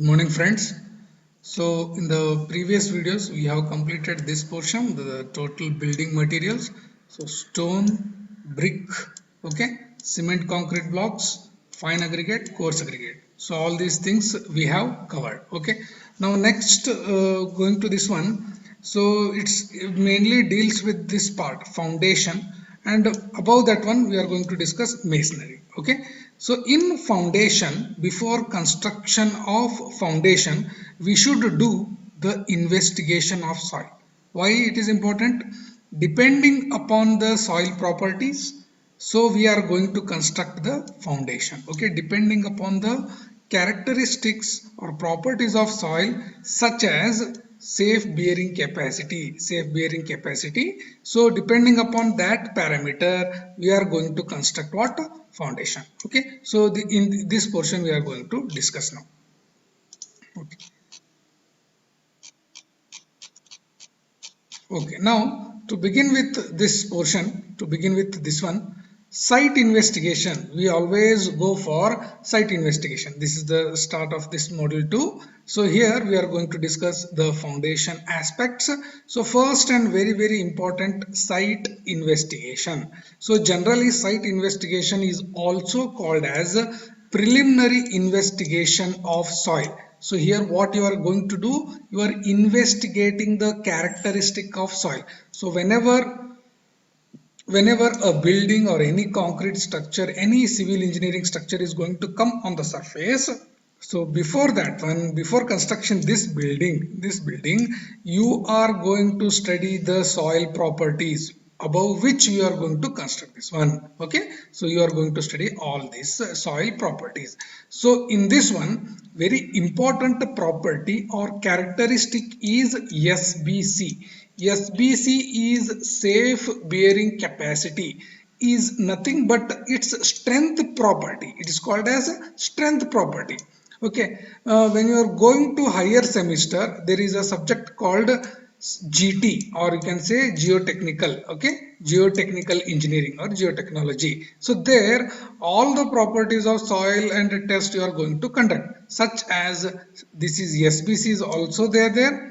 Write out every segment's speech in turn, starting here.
Morning friends. So in the previous videos we have completed this portion, the total building materials. So stone, brick, okay, cement concrete blocks, fine aggregate, coarse aggregate. So all these things we have covered. Okay. Now next going to this one. So it mainly deals with this part, foundation, and above that one we are going to discuss masonry. Okay. So in foundation, before construction of foundation, we should do the investigation of soil. Why it is important? Depending upon the soil properties, so we are going to construct the foundation. Okay, depending upon the characteristics or properties of soil, such as safe bearing capacity. So depending upon that parameter, we are going to construct what? Foundation. Okay, so in this portion we are going to discuss now. Okay. Okay, now to begin with this portion, to begin with this one, site investigation. We always go for site investigation. This is the start of this module 2. So here we are going to discuss the foundation aspects. So first and very important, site investigation. So generally site investigation is also called as preliminary investigation of soil. So here what you are going to do, you are investigating the characteristic of soil. So whenever a building or any concrete structure, any civil engineering structure is going to come on the surface, so before that one, before construction this building, you are going to study the soil properties above which you are going to construct this one. Okay, so you are going to study all these soil properties. So in this one, very important property or characteristic is SBC. SBC is safe bearing capacity, is nothing but its strength property. It is called as strength property. Okay, when you are going to higher semester, there is a subject called GT, or you can say geotechnical. Okay, geotechnical engineering or geotechnology. So there all the properties of soil and test you are going to conduct, such as this is SBC is also there.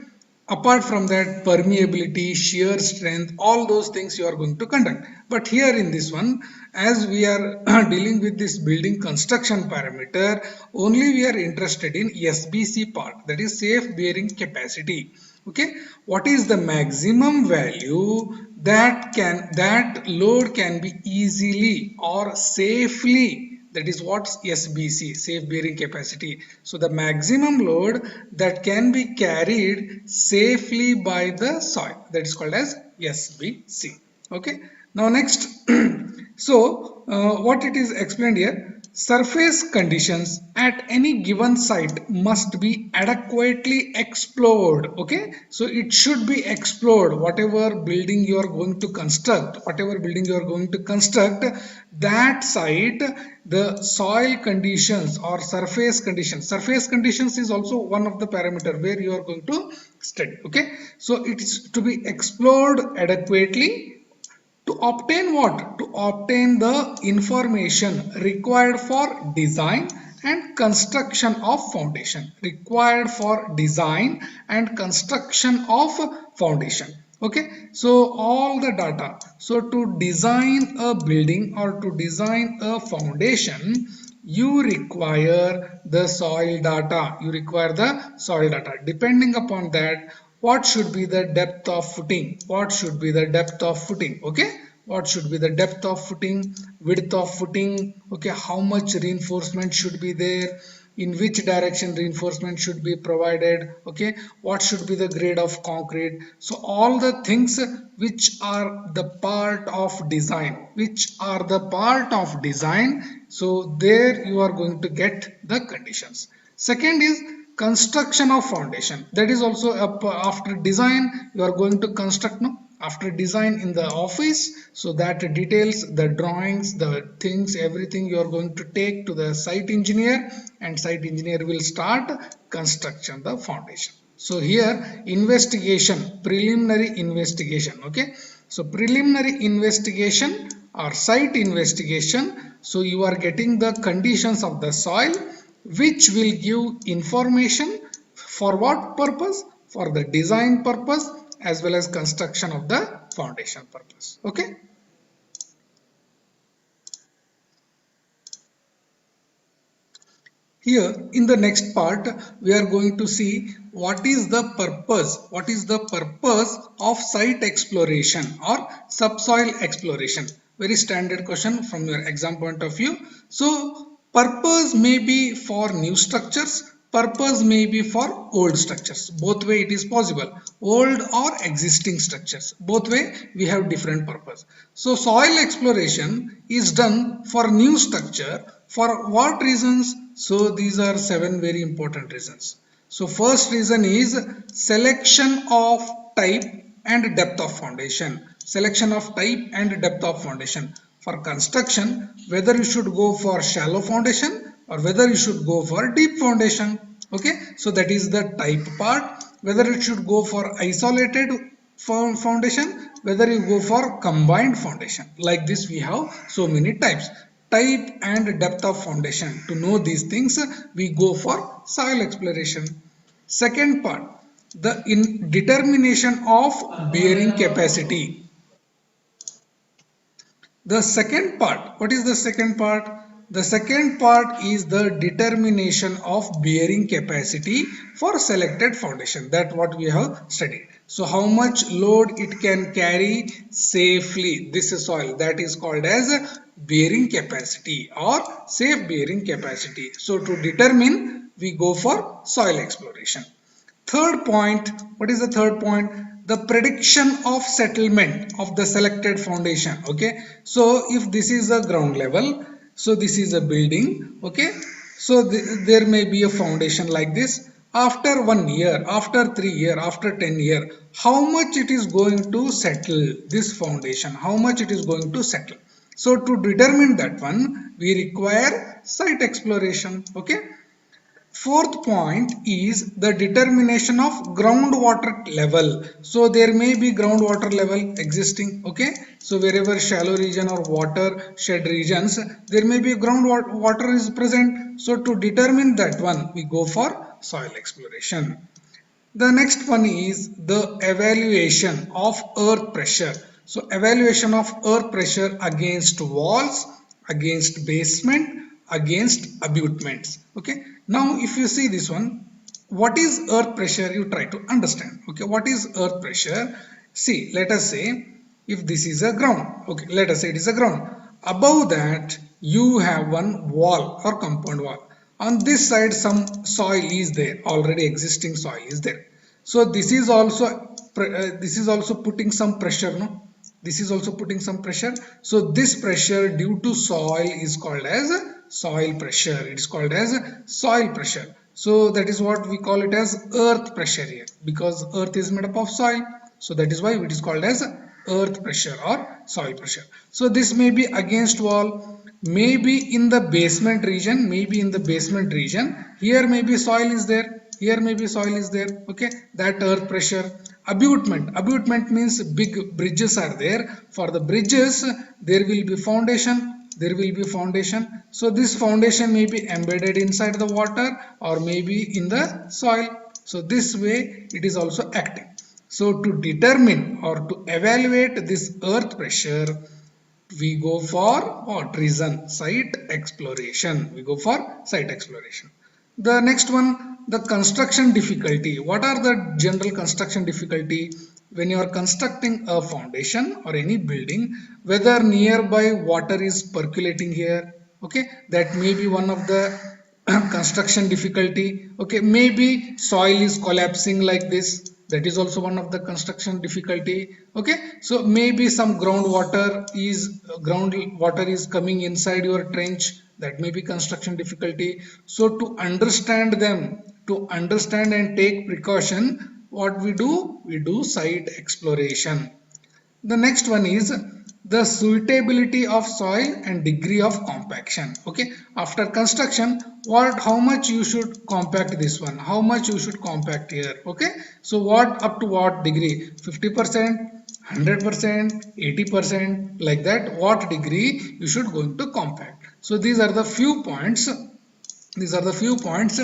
Apart from that, permeability, shear strength, all those things you are going to conduct. But here in this one, as we are dealing with this building construction parameter, only we are interested in SBC part, that is safe bearing capacity. Okay, what is the maximum value that load can be easily or safely, that is what SBC, safe bearing capacity. So the maximum load that can be carried safely by the soil, that is called as SBC. Okay, now next so what it is explained here, surface conditions at any given site must be adequately explored. Okay, so it should be explored. Whatever building you are going to construct, that site, the soil conditions or surface conditions is also one of the parameter where you are going to study. Okay, so it is to be explored adequately to obtain what? To obtain the information required for design and construction of foundation. Required for design and construction of foundation. Okay, so all the data. So to design a building or to design a foundation, you require the soil data. You require the soil data. Depending upon that, what should be the depth of footing, okay, what should be the depth of footing, width of footing, okay, how much reinforcement should be there, in which direction reinforcement should be provided, okay, what should be the grade of concrete. So all the things which are the part of design, so there you are going to get the conditions. Second is construction of foundation. That is also after design you are going to construct, no, after design in the office, so that details, the drawings, the things, everything you are going to take to the site engineer, and site engineer will start construction the foundation. So here investigation, preliminary investigation. Okay, so preliminary investigation or site investigation, so you are getting the conditions of the soil, which will give information for what purpose? For the design purpose as well as construction of the foundation purpose. Okay. Here in the next part, we are going to see what is the purpose of site exploration or subsoil exploration. Very standard question from your exam point of view. So purpose may be for new structures, purpose may be for old structures. Both way it is possible. Old or existing structures. Both way we have different purpose. So soil exploration is done for new structure. For what reasons? So these are 7 very important reasons. So first reason is selection of type and depth of foundation. Selection of type and depth of foundation. For construction, whether you should go for shallow foundation or whether you should go for deep foundation. Okay, so that is the type part. Whether it should go for isolated foundation, whether you go for combined foundation. Like this we have so many types. Type and depth of foundation. To know these things, we go for soil exploration. Second part, the determination of bearing capacity. The second part, what is the second part? The second part is the determination of bearing capacity for selected foundation. That's what we have studied. So how much load it can carry safely, this is soil, that is called as bearing capacity or safe bearing capacity. So to determine, we go for soil exploration. Third point, what is the third point? The prediction of settlement of the selected foundation. Okay, so if this is a ground level, so this is a building. Okay, so there may be a foundation like this. After 1 year, after 3 year, after 10 year, how much it is going to settle, this foundation, how much it is going to settle. So to determine that one, we require site exploration. Okay. Fourth point is the determination of groundwater level. So there may be groundwater level existing. Okay. So wherever shallow region or watershed regions, there may be groundwater is present. So to determine that one, we go for soil exploration. The next one is the evaluation of earth pressure. So evaluation of earth pressure against walls, against basement, against abutments. Okay. Now if you see this one, what is earth pressure? You try to understand. Okay. What is earth pressure? See, let us say if this is a ground. Okay. Let us say it is a ground. Above that you have one wall or compound wall. On this side some soil is there, already existing soil is there. So this is also putting some pressure, no? This is also putting some pressure. So this pressure due to soil is called as soil pressure. It is called as soil pressure. So that is what we call it as earth pressure here, because earth is made up of soil. So that is why it is called as earth pressure or soil pressure. So this may be against wall, maybe in the basement region, here maybe soil is there, here maybe soil is there. Okay, that earth pressure. Abutment means big bridges are there. For the bridges there will be foundation, so this foundation may be embedded inside the water or maybe in the soil. So this way it is also acting. So to determine or to evaluate this earth pressure, we go for what reason? Site exploration. We go for site exploration. The next one, the construction difficulty. What are the general construction difficulty? When you are constructing a foundation or any building, whether nearby water is percolating here, okay, that may be one of the construction difficulty. Okay, maybe soil is collapsing like this, that is also one of the construction difficulty. Okay, so maybe some groundwater is coming inside your trench, that may be construction difficulty. So to understand them, to understand and take precaution, what we do site exploration. The next one is the suitability of soil and degree of compaction. Okay, after construction, how much you should compact this one, how much you should compact here. Okay, so what up to what degree, 50%, 100%, 80%, like that, what degree you should going to compact. So these are the few points These are the few points.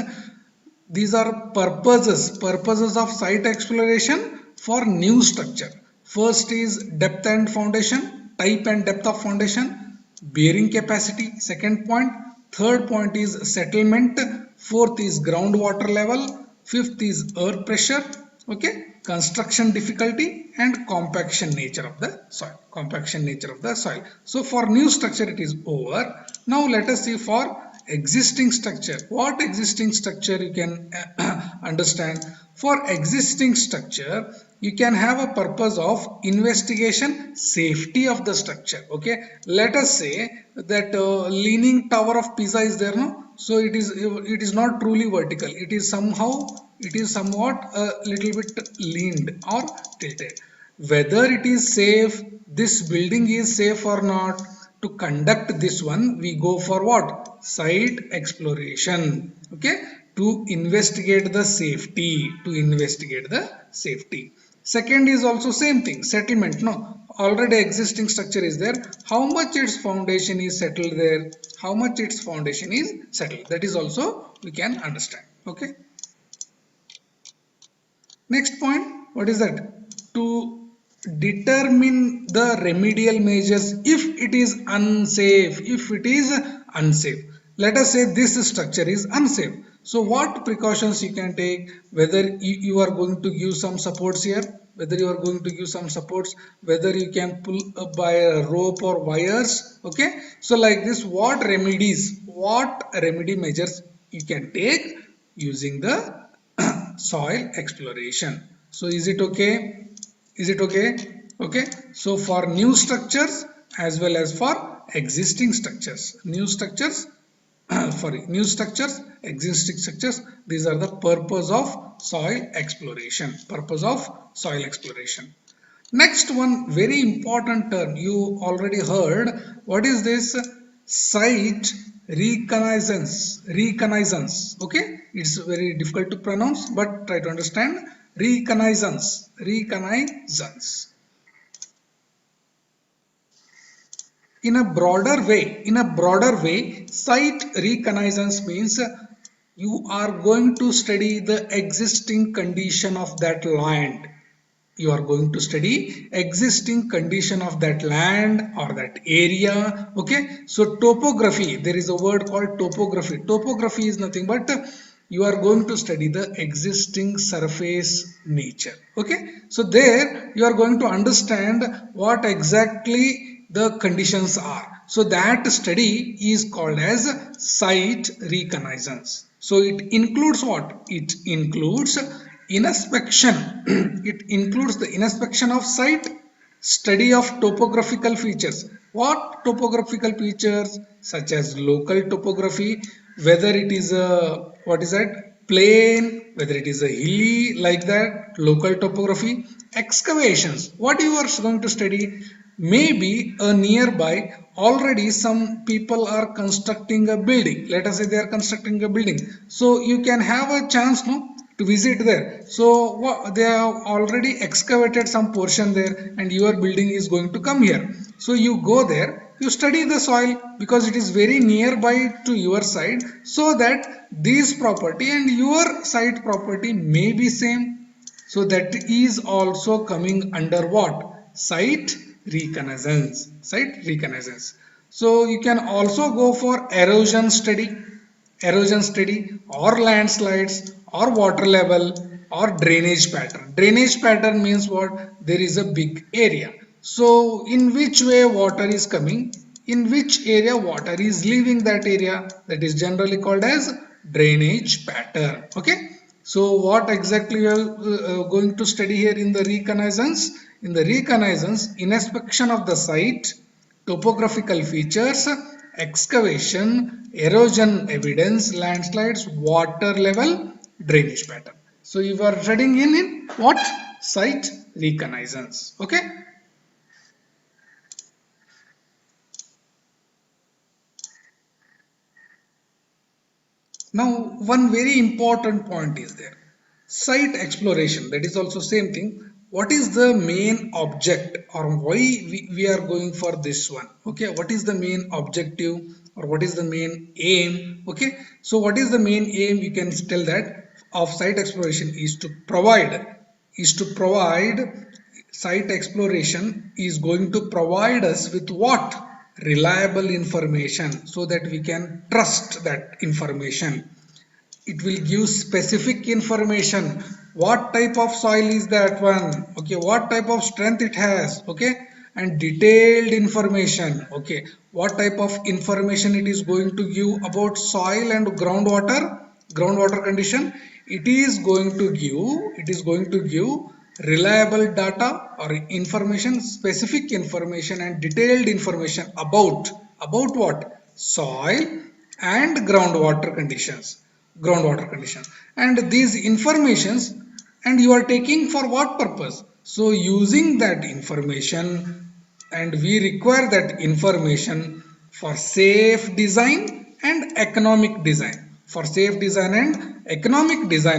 These are purposes of site exploration for new structure. First is depth and foundation, type and depth of foundation, bearing capacity. Second point. Third point is settlement. Fourth is groundwater level. Fifth is earth pressure. Okay, construction difficulty and compaction nature of the soil. Compaction nature of the soil. So for new structure it is over. Now let us see for existing structure. What existing structure you can understand? For existing structure you can have a purpose of investigation safety of the structure. Okay, let us say that leaning tower of Pisa is there, no? So it is not truly vertical, it is somewhat a little bit leaned or tilted. Whether it is safe, this building is safe or not, to conduct this one we go for what? Site exploration. Okay, to investigate the safety, second is also same thing, settlement. No, already existing structure is there, how much its foundation is settled there, how much its foundation is settled, that is also we can understand. Okay, next point, what is that? To determine the remedial measures if it is unsafe. If it is unsafe, let us say this structure is unsafe. So what precautions you can take? Whether you are going to give some supports here, whether you are going to give some supports, whether you can pull up by a rope or wires. Okay, so like this, what remedy measures you can take using the soil exploration. So is it okay? Is it okay? Okay. So for new structures as well as for existing structures, existing structures, these are the purpose of soil exploration. Next one, very important term you already heard. What is this? Site reconnaissance. Okay, it's very difficult to pronounce, but try to understand. Reconnaissance. In a broader way, site reconnaissance means you are going to study the existing condition of that land. You are going to study existing condition of that land or that area. Okay, so topography, there is a word called topography is nothing but you are going to study the existing surface nature. Okay, so there you are going to understand what exactly the conditions are. So that study is called as site reconnaissance. So it includes what? It includes inspection. It includes the inspection of site, study of topographical features. What topographical features? Such as local topography, whether it is a, what is that, plain, whether it is a hilly, like that, local topography. Excavations, what you are going to study? Maybe a nearby already some people are constructing a building. Let us say they are constructing a building, so you can have a chance, no, to visit there. So they have already excavated some portion there and your building is going to come here. So you go there, you study the soil because it is very nearby to your site, so that this property and your site property may be same. So that is also coming under what? Site reconnaissance. So you can also go for erosion study or landslides or water level or drainage pattern. Drainage pattern means what? There is a big area. So in which way water is coming, in which area water is leaving that area, that is generally called as drainage pattern. Okay. So what exactly we are going to study here in the reconnaissance? In the reconnaissance, inspection of the site, topographical features, excavation, erosion evidence, landslides, water level, drainage pattern. So you are studying in what? Site reconnaissance. Okay. Now one very important point is there. Site exploration, that is also same thing. What is the main object or why we are going for this one? Okay, what is the main objective or what is the main aim. Okay, so what is the main aim? You can tell that of site exploration is to provide site exploration is going to provide us with what? Reliable information, so that we can trust that information. It will give specific information. What type of soil is that one? Okay, what type of strength it has? Okay, and detailed information. Okay, what type of information it is going to give about soil and groundwater condition? It is going to give reliable data or information, specific information and detailed information about what? Soil and groundwater condition, and these informations, and you are taking for what purpose? So using that information, and we require that information for safe design and economic design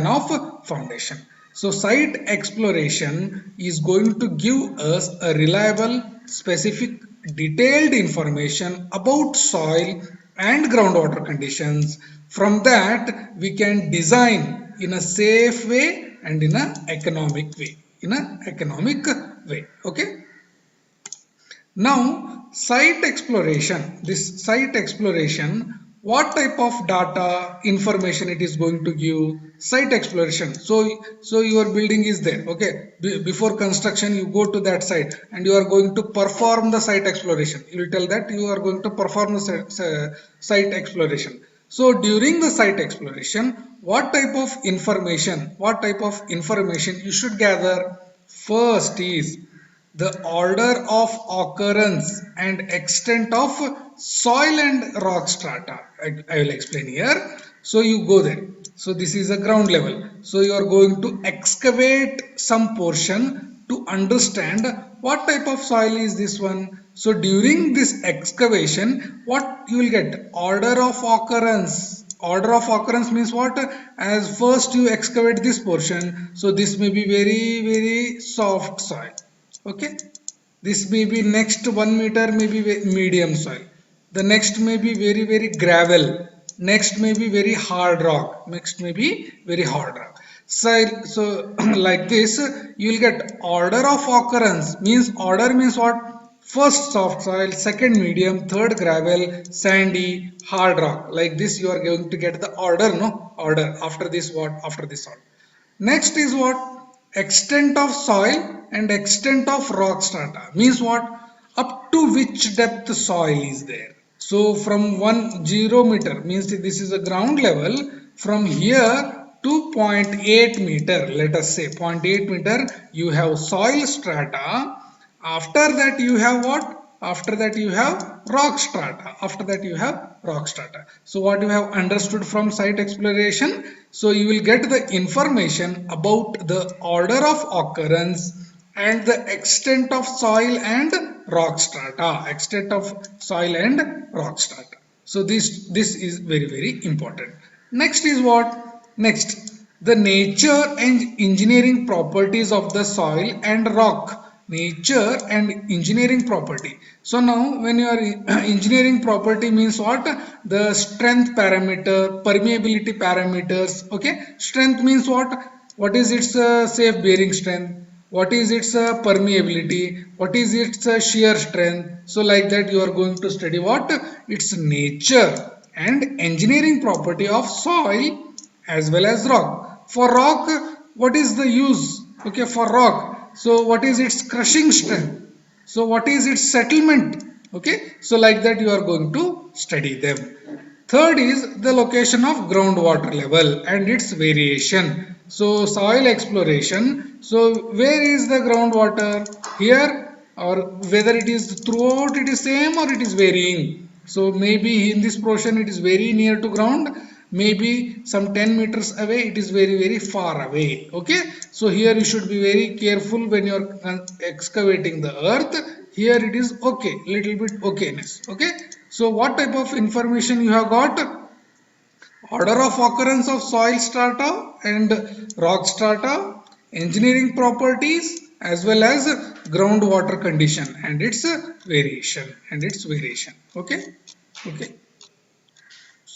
of foundation. So site exploration is going to give us a reliable, specific, detailed information about soil and groundwater conditions. From that we can design in a safe way and in a economic way. Okay, now this site exploration, what type of data information it is going to give? Site exploration, so your building is there. Okay, before construction you go to that site and you are going to perform the site exploration. You will tell that you are going to perform the site exploration. So during the site exploration, what type of information you should gather? First is the order of occurrence and extent of soil and rock strata. I will explain here. So you go there. So this is a ground level. So you are going to excavate some portion to understand what type of soil is this one. So during this excavation, what you will get? Order of occurrence. Order of occurrence means what? As first you excavate this portion. So this may be very soft soil. Okay, this may be next 1 meter may be medium soil, the next may be very gravel, next may be very hard rock, so like this you will get order of occurrence. Order means what? First soft soil, second medium, third gravel, sandy, hard rock. Like this you are going to get the order. After this what? After this what? Next is what? Extent of soil and extent of rock strata. Means what? Up to which depth soil is there. So from 0 meter, means this is a ground level, from here to 0.8 meter, let us say 0.8 meter, you have soil strata. After that you have what? After that you have rock strata. So what you have understood from site exploration? So you will get the information about the order of occurrence and the extent of soil and rock strata. So this is very important. Next is what? Next, the nature and engineering properties of the soil and rock. Nature and engineering property. So now when you are engineering property means what? The strength parameter, permeability parameters. Okay, strength means what? What is its safe bearing strength? What is its permeability? What is its shear strength? So like that you are going to study what? Its nature and engineering property of soil as well as rock. For rock, what is the use? Okay, for rock, so what is its crushing strength? So what is its settlement? Okay, so like that you are going to study them. Third is the location of groundwater level and its variation. So soil exploration. So where is the groundwater? Here, or whether it is throughout it is same or it is varying. So maybe in this portion it is very near to ground, maybe some 10 meters away it is very far away. Okay, so here you should be very careful when you are excavating the earth. Here it is okay, little bit okayness. Okay, so what type of information you have got? Order of occurrence of soil strata and rock strata, engineering properties as well as groundwater condition and its variation. Okay.